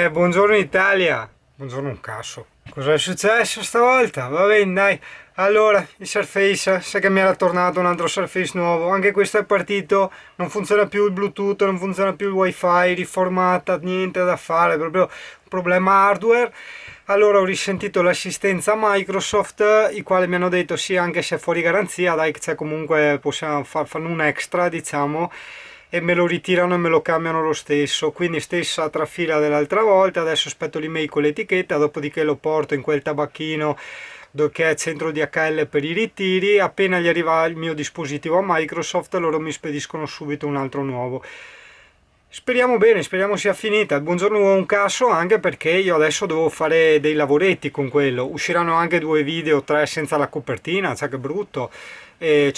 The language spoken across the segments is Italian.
Buongiorno Italia. Buongiorno un cazzo. Cos'è successo stavolta? Va bene, dai. Allora, il Surface, sai che mi era tornato un altro Surface nuovo. Anche questo è partito, non funziona più il Bluetooth, non funziona più il Wi-Fi, riformata, niente da fare, proprio un problema hardware. Allora ho risentito l'assistenza Microsoft, i quali mi hanno detto sì, anche se è fuori garanzia, dai, che c'è comunque, possiamo fanno un extra, diciamo, e me lo ritirano e me lo cambiano lo stesso. Quindi stessa trafila dell'altra volta, adesso aspetto l'email con l'etichetta, dopodiché lo porto in quel tabacchino che è centro DHL per i ritiri. Appena gli arriva il mio dispositivo a Microsoft, loro mi spediscono subito un altro nuovo. Speriamo bene, speriamo sia finita. Buongiorno un caso, anche perché io adesso devo fare dei lavoretti con quello. Usciranno anche 2 video, 3 senza la copertina, cioè che brutto. Vabbè,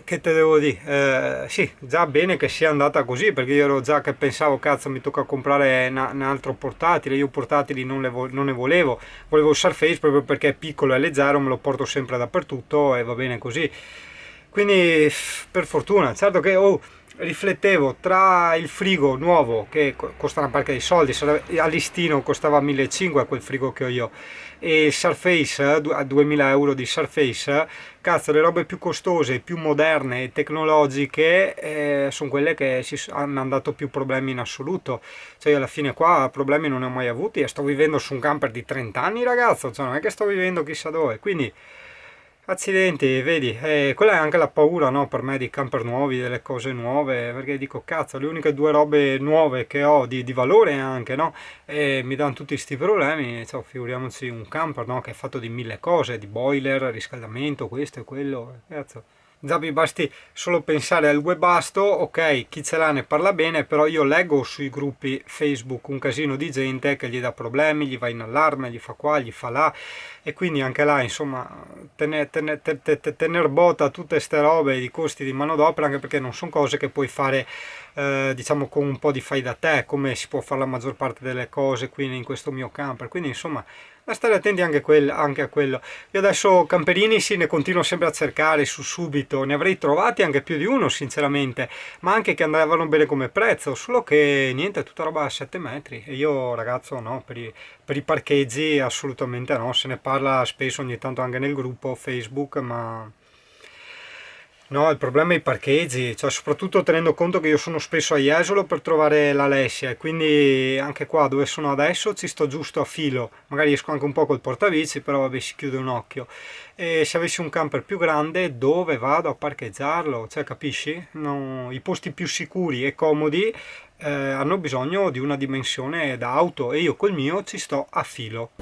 che te devo dire? Sì, già bene che sia andata così, perché io ero già che pensavo, cazzo, mi tocca comprare un altro portatile. Io portatili non ne volevo il Surface proprio perché è piccolo e leggero, me lo porto sempre dappertutto e va bene così. Quindi, per fortuna, certo che riflettevo tra il frigo nuovo che costa una barca di soldi, a listino costava 1.500 quel frigo che ho io, e il Surface a 2.000 euro di Surface. Cazzo, le robe più costose, più moderne e tecnologiche sono quelle che hanno dato più problemi in assoluto. Cioè io alla fine qua problemi non ne ho mai avuti e sto vivendo su un camper di 30 anni, ragazzo, cioè non è che sto vivendo chissà dove, quindi accidenti, vedi, quella è anche la paura, no, per me, di camper nuovi, delle cose nuove, perché dico, cazzo, le uniche 2 robe nuove che ho di valore anche, no, e mi danno tutti questi problemi, cioè, figuriamoci un camper, no, che è fatto di 1000 cose, di boiler, riscaldamento, questo e quello, cazzo. Già mi basti solo pensare al webasto, ok, chi ce l'ha ne parla bene, però io leggo sui gruppi Facebook un casino di gente che gli dà problemi, gli va in allarme, gli fa qua, gli fa là, e quindi anche là, insomma, tener botta a tutte ste robe di costi di manodopera, anche perché non sono cose che puoi fare, diciamo, con un po' di fai da te, come si può fare la maggior parte delle cose qui in questo mio camper, quindi insomma, da stare attenti anche a quello. Io adesso camperini sì, ne continuo sempre a cercare su Subito, ne avrei trovati anche più di uno sinceramente, ma anche che andavano bene come prezzo, solo che niente, è tutta roba a 7 metri, e io, ragazzo, no, per i parcheggi assolutamente no, se ne parla spesso ogni tanto anche nel gruppo Facebook, ma no, il problema è i parcheggi, cioè soprattutto tenendo conto che io sono spesso a Jesolo per trovare l'Alessia, e quindi anche qua dove sono adesso ci sto giusto a filo, magari esco anche un po' col portabici, però vabbè, si chiude un occhio. E se avessi un camper più grande, dove vado a parcheggiarlo? Cioè, capisci? No, i posti più sicuri e comodi hanno bisogno di una dimensione da auto, e io col mio ci sto a filo.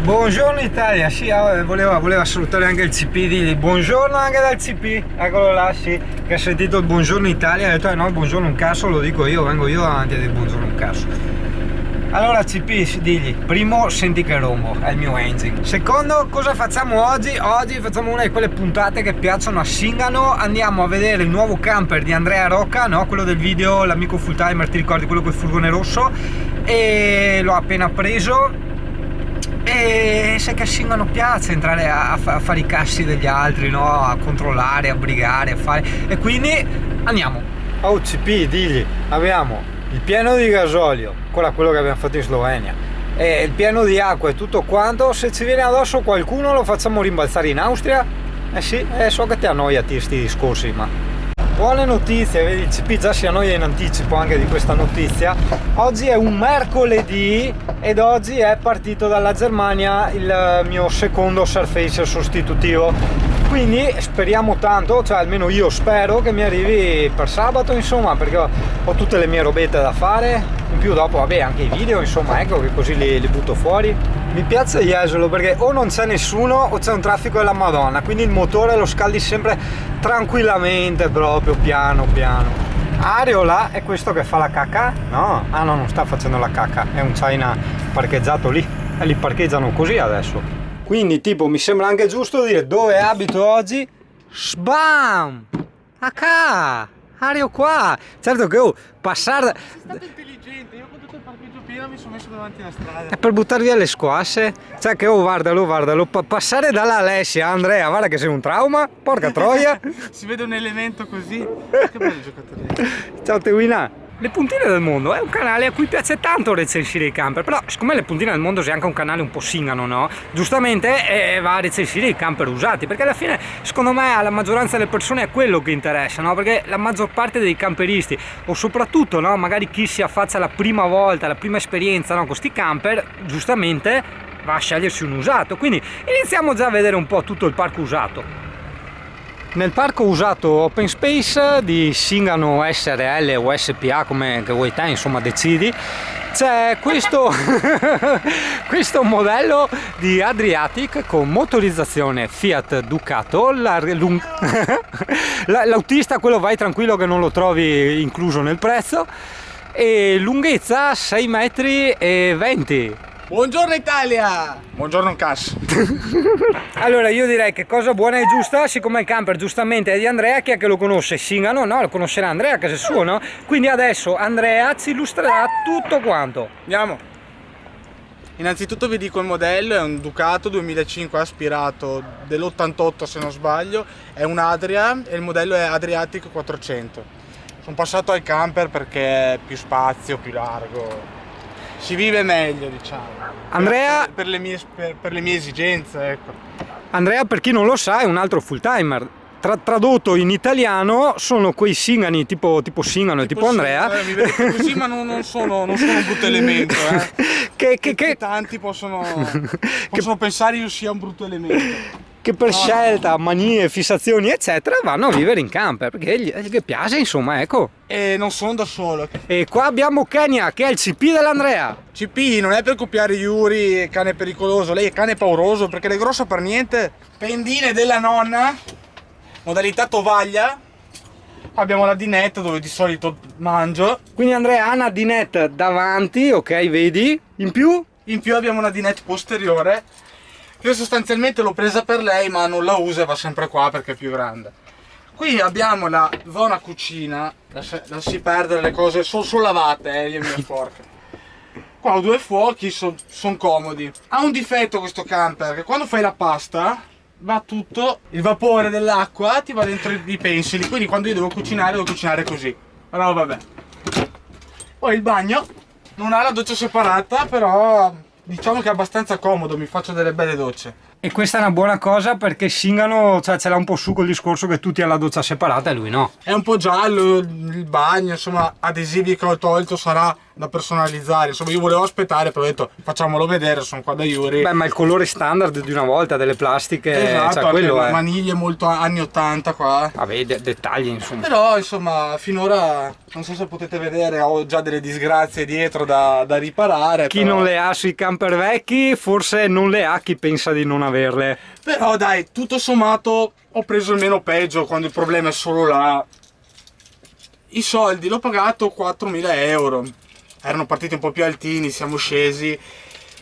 Buongiorno Italia, sì, voleva salutare anche il CP, digli buongiorno anche dal CP, eccolo là, sì, che ha sentito il buongiorno Italia, ha detto no, il buongiorno un cazzo lo dico io, vengo io davanti a dire buongiorno un cazzo. Allora CP, digli, primo, senti che rombo, è il mio engine. Secondo, cosa facciamo oggi? Oggi facciamo una di quelle puntate che piacciono a Singano, andiamo a vedere il nuovo camper di Andrea Rocca, no? Quello del video, l'amico full timer, ti ricordi, quello col furgone rosso, e l'ho appena preso. E sai che a Singano piace entrare a fare i cassi degli altri, no? A controllare, a brigare, a fare. E quindi andiamo. Oh CP, digli, abbiamo il pieno di gasolio, quello che abbiamo fatto in Slovenia, e il pieno di acqua e tutto quanto. Se ci viene addosso qualcuno lo facciamo rimbalzare in Austria? Eh sì, so che ti annoia questi discorsi, ma buone notizie, vedi, il CP già si annoia in anticipo anche di questa notizia. Oggi è un mercoledì ed oggi è partito dalla Germania il mio secondo Surface sostitutivo, quindi speriamo tanto, cioè almeno io spero che mi arrivi per sabato, insomma, perché ho tutte le mie robette da fare, in più dopo vabbè anche i video, insomma, ecco che così li butto fuori. Mi piace Jesolo perché o non c'è nessuno o c'è un traffico della Madonna, quindi il motore lo scaldi sempre tranquillamente, proprio piano piano. Areola è questo che fa la cacca? No, ah no, non sta facendo la cacca, è un China parcheggiato lì, e li parcheggiano così adesso. Quindi tipo mi sembra anche giusto dire dove abito oggi. Sbam! Acá! Ario qua! Certo che passare... Sei stato intelligente, io ho potuto il parcheggio pieno, mi sono messo davanti alla strada. È per buttar via le squasse? Cioè che guardalo, passare dalla Alessia a Andrea, guarda che sei un trauma, porca troia! Si vede un elemento così. Che bello giocatore. Ciao Tewina! Le Puntine del Mondo è un canale a cui piace tanto recensire i camper, però siccome Le Puntine del Mondo è anche un canale un po' singano, no? Giustamente va a recensire i camper usati, perché alla fine secondo me alla maggioranza delle persone è quello che interessa, no? Perché la maggior parte dei camperisti, o soprattutto, no? Magari chi si affaccia la prima volta, la prima esperienza, no? Con sti camper, giustamente va a scegliersi un usato, quindi iniziamo già a vedere un po' tutto il parco usato. Nel parco usato Open Space di Singano SRL o SPA, come che vuoi te, insomma decidi, c'è questo, questo modello di Adriatic con motorizzazione Fiat Ducato, l'autista quello vai tranquillo che non lo trovi incluso nel prezzo, e lunghezza 6,20 metri. Buongiorno Italia! Buongiorno Cash! Allora io direi che cosa buona e giusta, siccome il camper giustamente è di Andrea, chi è che lo conosce? Singano? No, lo conoscerà Andrea, a casa sua, no? Quindi adesso Andrea ci illustrerà tutto quanto. Andiamo! Innanzitutto vi dico il modello, è un Ducato 2005 aspirato dell'88 se non sbaglio, è un Adria e il modello è Adriatic 400. Sono passato al camper perché è più spazio, più largo. Si vive meglio, diciamo. Andrea, per le mie esigenze, ecco. Andrea, per chi non lo sa, è un altro full timer. Tradotto in italiano sono quei singani tipo Singano e tipo Andrea. Mi vedete così, ma non sono un brutto elemento. Che tanti possono pensare io sia un brutto elemento. Che per scelta, manie, fissazioni eccetera vanno a vivere in camper perché gli piace, insomma, ecco. E non sono da solo. E qua abbiamo Kenya che è il CP dell'Andrea. CP non è per copiare Yuri, cane pericoloso, lei è cane pauroso perché le è grossa per niente. Pendine della nonna, modalità tovaglia. Abbiamo la dinette dove di solito mangio. Quindi Andrea ha una dinette davanti, ok, vedi? In più abbiamo una dinette posteriore. Io sostanzialmente l'ho presa per lei ma non la usa e va sempre qua perché è più grande. Qui abbiamo la zona cucina, lasci perdere le cose, sono lavate, le mie sporche. Qua ho due fuochi, sono comodi. Ha un difetto questo camper, che quando fai la pasta va tutto, il vapore dell'acqua ti va dentro i pensili, quindi quando io devo cucinare così. Però vabbè. Poi il bagno non ha la doccia separata, però diciamo che è abbastanza comodo, mi faccio delle belle docce. E questa è una buona cosa perché Singano, cioè, ce l'ha un po' su col discorso che tutti hanno la doccia separata e lui no. È un po' giallo il bagno, insomma, adesivi che ho tolto sarà da personalizzare. Insomma, io volevo aspettare, però ho detto facciamolo vedere, sono qua da Yuri. Beh, ma il colore standard di una volta delle plastiche, esatto, cioè quello è. Maniglie molto anni 80 qua. Vabbè, dettagli insomma. Però insomma, finora non so se potete vedere, ho già delle disgrazie dietro da riparare. Chi però... non le ha sui camper vecchi, forse non le ha chi pensa di non averle. Però dai, tutto sommato ho preso il meno peggio quando il problema è solo là. I soldi l'ho pagato 4.000 euro. Erano partiti un po' più altini, siamo scesi.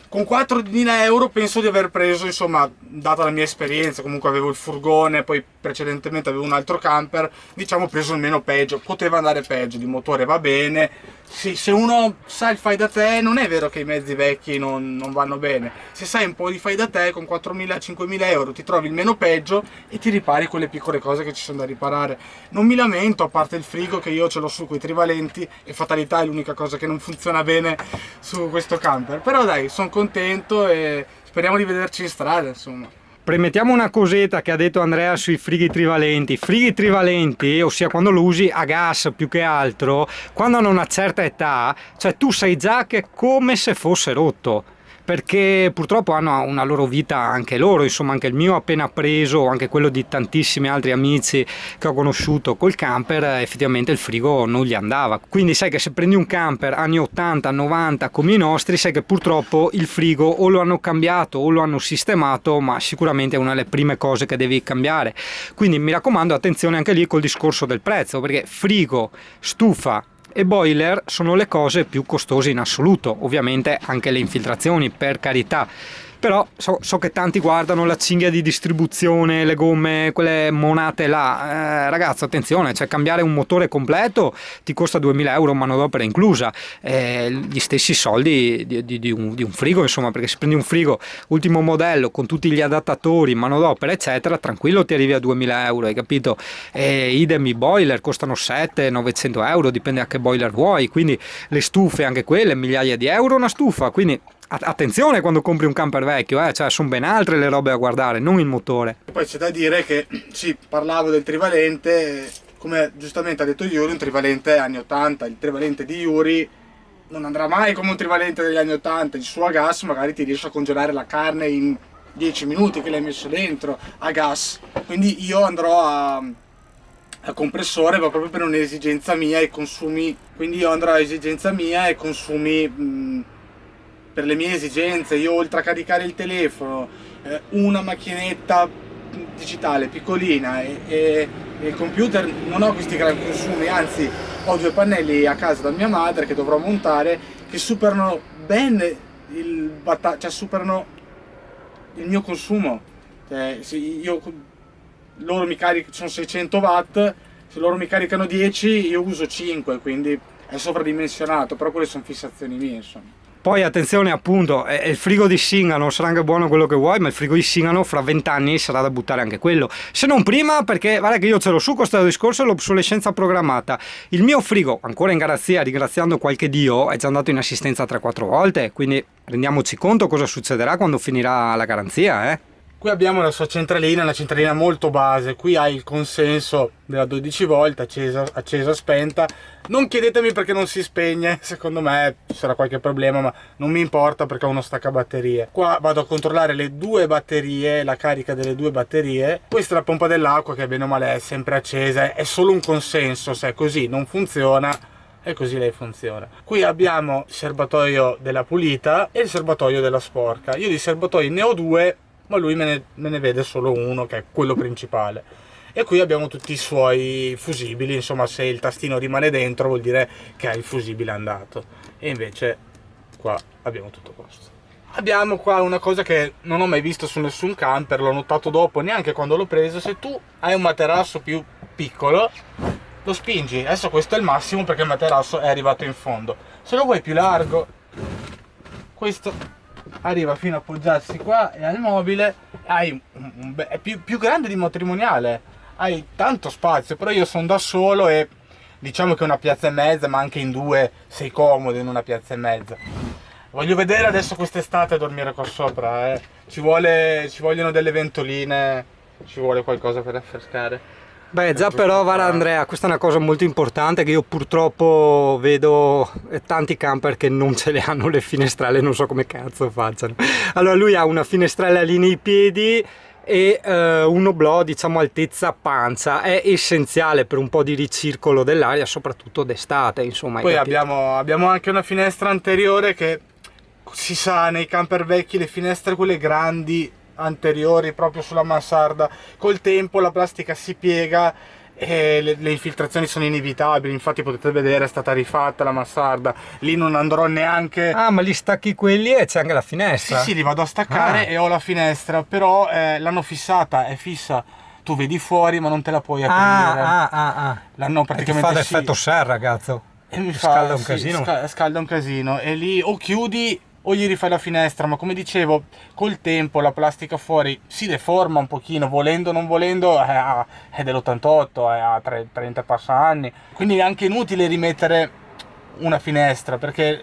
Con 4.000 euro penso di aver preso, insomma, data la mia esperienza, comunque avevo il furgone, poi precedentemente avevo un altro camper, diciamo ho preso il meno peggio, poteva andare peggio, il motore va bene, sì, se uno sa il fai da te non è vero che i mezzi vecchi non vanno bene, se sai un po' di fai da te con 4.000-5.000 euro ti trovi il meno peggio e ti ripari quelle piccole cose che ci sono da riparare. Non mi lamento, a parte il frigo che io ce l'ho su quei trivalenti e fatalità è l'unica cosa che non funziona bene su questo camper, però dai, sono contento e speriamo di vederci in strada, insomma. Premettiamo una cosetta che ha detto Andrea sui frighi trivalenti. Frighi trivalenti, ossia quando lo usi a gas più che altro, quando hanno una certa età, cioè tu sai già che è come se fosse rotto, perché purtroppo hanno una loro vita anche loro, insomma anche il mio appena preso, anche quello di tantissimi altri amici che ho conosciuto col camper, effettivamente il frigo non gli andava, quindi sai che se prendi un camper anni 80, 90 come i nostri, sai che purtroppo il frigo o lo hanno cambiato o lo hanno sistemato, ma sicuramente è una delle prime cose che devi cambiare, quindi mi raccomando attenzione anche lì col discorso del prezzo, perché frigo, stufa e boiler sono le cose più costose in assoluto, ovviamente anche le infiltrazioni, per carità, Però so che tanti guardano la cinghia di distribuzione, le gomme, quelle monate là. Ragazzo, attenzione, cioè cambiare un motore completo ti costa 2000 euro, manodopera inclusa, gli stessi soldi di un frigo, insomma, perché se prendi un frigo ultimo modello con tutti gli adattatori, manodopera eccetera, tranquillo ti arrivi a 2000 euro, hai capito? Idem i boiler costano 700-900 euro, dipende a che boiler vuoi, quindi le stufe anche quelle, migliaia di euro una stufa, quindi attenzione quando compri un camper vecchio, cioè sono ben altre le robe a guardare, non il motore. Poi c'è da dire che, sì, parlavo del trivalente, come giustamente ha detto Yuri, un trivalente anni 80, il trivalente di Yuri non andrà mai come un trivalente degli anni 80, il suo a gas magari ti riesce a congelare la carne in 10 minuti che l'hai messo dentro a gas, quindi io andrò a compressore, ma proprio per un'esigenza mia e consumi, quindi io andrò a esigenza mia e consumi per le mie esigenze. Io oltre a caricare il telefono, una macchinetta digitale piccolina e il computer, non ho questi grandi consumi, anzi ho 2 pannelli a casa da mia madre che dovrò montare, che superano ben cioè superano il mio consumo. Cioè, loro mi caricano, sono 600 watt, se loro mi caricano 10 io uso 5, quindi è sovradimensionato, però quelle sono fissazioni mie, insomma. Poi attenzione, appunto, il frigo di Singano sarà anche buono quello che vuoi, ma il frigo di Singano fra 20 anni sarà da buttare anche quello, se non prima, perché guarda che io ce l'ho su questo discorso, l'obsolescenza programmata. Il mio frigo ancora in garanzia, ringraziando qualche Dio, è già andato in assistenza 3-4 volte, quindi rendiamoci conto cosa succederà quando finirà la garanzia. Qui abbiamo la sua centralina, una centralina molto base, qui hai il consenso della 12 volt, accesa, spenta. Non chiedetemi perché non si spegne, secondo me ci sarà qualche problema, ma non mi importa perché ho uno staccabatterie. Qua vado a controllare le 2 batterie, la carica delle 2 batterie. Questa è la pompa dell'acqua che bene o male è sempre accesa, è solo un consenso, se è così non funziona. E così lei funziona. Qui abbiamo il serbatoio della pulita e il serbatoio della sporca. Io di serbatoi ne ho 2, ma lui me ne vede solo uno, che è quello principale. E qui abbiamo tutti i suoi fusibili, insomma, se il tastino rimane dentro vuol dire che ha il fusibile andato, e invece qua abbiamo tutto questo. Abbiamo qua una cosa che non ho mai visto su nessun camper, l'ho notato dopo, neanche quando l'ho preso. Se tu hai un materasso più piccolo lo spingi, adesso questo è il massimo perché il materasso è arrivato in fondo, se lo vuoi più largo questo arriva fino a appoggiarsi qua e al mobile, hai è più grande di matrimoniale, hai tanto spazio. Però io sono da solo e diciamo che una piazza e mezza, ma anche in 2 sei comodo in una piazza e mezza. Voglio vedere adesso quest'estate a dormire qua sopra, ci vogliono delle ventoline, ci vuole qualcosa per affrescare. Beh, già però, guarda Andrea, questa è una cosa molto importante che io purtroppo vedo tanti camper che non ce le hanno le finestrelle, non so come cazzo facciano. Allora lui ha una finestrella lì nei piedi e un oblò, diciamo, altezza pancia, è essenziale per un po' di ricircolo dell'aria, soprattutto d'estate, insomma. Poi abbiamo anche una finestra anteriore che, si sa, nei camper vecchi le finestre quelle grandi anteriori proprio sulla mansarda, col tempo la plastica si piega e le infiltrazioni sono inevitabili. Infatti potete vedere è stata rifatta la mansarda, lì non andrò neanche. Ah, ma li stacchi quelli e c'è anche la finestra? Sì, li vado a staccare e ho la finestra, però l'hanno fissata, è fissa, tu vedi fuori ma non te la puoi aprire. L'hanno praticamente, fa l'effetto serra, ragazzo, e mi scalda un casino. Scalda un casino, e lì o chiudi o gli rifai la finestra, ma come dicevo, col tempo la plastica fuori si deforma un pochino, volendo o non volendo, è dell'88, ha 30 passa anni, quindi è anche inutile rimettere una finestra, perché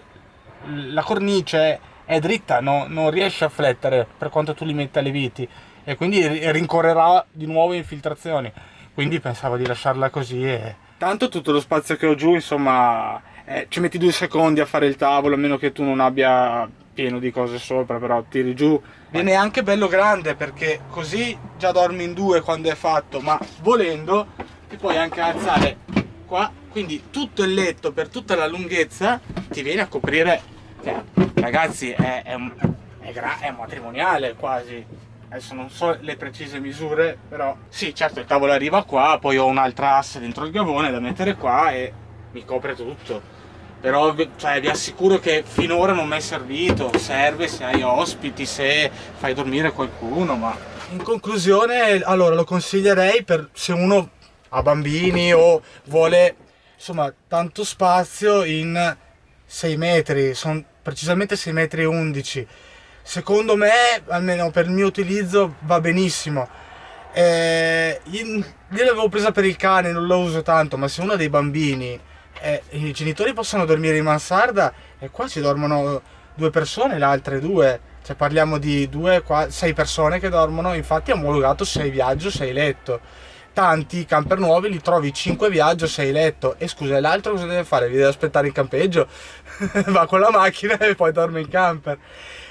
la cornice è dritta, non riesce a flettere per quanto tu li metta le viti, e quindi rincorrerà di nuovo infiltrazioni. Quindi pensavo di lasciarla così, e tanto tutto lo spazio che ho giù, insomma, ci metti 2 secondi a fare il tavolo, a meno che tu non abbia pieno di cose sopra, però tiri giù. Viene anche bello grande, perché così già dormi in 2 quando è fatto, ma volendo ti puoi anche alzare qua, quindi tutto il letto per tutta la lunghezza ti viene a coprire. Cioè, ragazzi, è matrimoniale quasi. Adesso non so le precise misure, però sì, certo, il tavolo arriva qua, poi ho un'altra asse dentro il gavone da mettere qua e mi copre tutto. Però cioè, vi assicuro che finora non mi è servito, serve se hai ospiti, se fai dormire qualcuno, ma in conclusione allora lo consiglierei per se uno ha bambini o vuole insomma tanto spazio in 6 metri, sono precisamente 6 metri e 11. Secondo me, almeno per il mio utilizzo, va benissimo. Io l'avevo presa per il cane, non la uso tanto, ma se uno ha dei bambini, i genitori possono dormire in mansarda e qua ci dormono 2 persone, le altre 2. Cioè parliamo di 6 persone che dormono, infatti è omologato 6 viaggio, 6 letto. Tanti camper nuovi li trovi 5 viaggio, 6 letto. E scusa, l'altro cosa deve fare? Vi deve aspettare in campeggio? Va con la macchina e poi dorme in camper.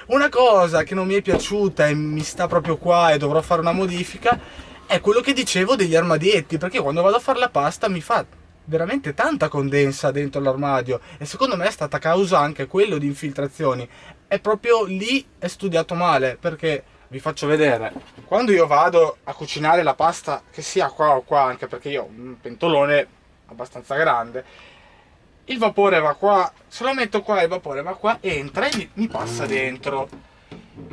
Una cosa che non mi è piaciuta e mi sta proprio qua e dovrò fare una modifica è quello che dicevo degli armadietti, perché quando vado a fare la pasta mi fa veramente tanta condensa dentro l'armadio e secondo me è stata causa anche quello di infiltrazioni. È proprio lì è studiato male, perché vi faccio vedere. Quando io vado a cucinare la pasta, che sia qua o qua, anche perché io ho un pentolone abbastanza grande, il vapore va qua, se lo metto qua il vapore va qua, entra e mi passa dentro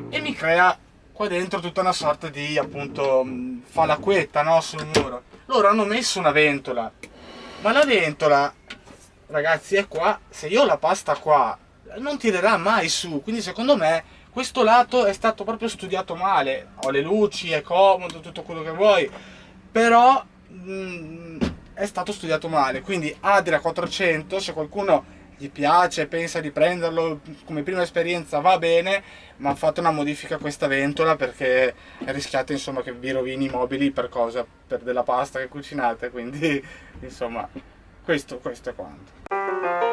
e mi crea qua dentro tutta una sorta di appunto falacquetta, no, sul muro. Loro hanno messo una ventola, ma la ventola, ragazzi, è qua. Se io ho la pasta qua non tirerà mai su, quindi secondo me questo lato è stato proprio studiato male. Ho le luci, è comodo, tutto quello che vuoi, però è stato studiato male. Quindi Adria 400, se qualcuno gli piace, pensa di prenderlo come prima esperienza, va bene, ma fate una modifica a questa ventola, perché rischiate insomma che vi rovini i mobili per cosa? Per della pasta che cucinate, quindi insomma questo è quanto.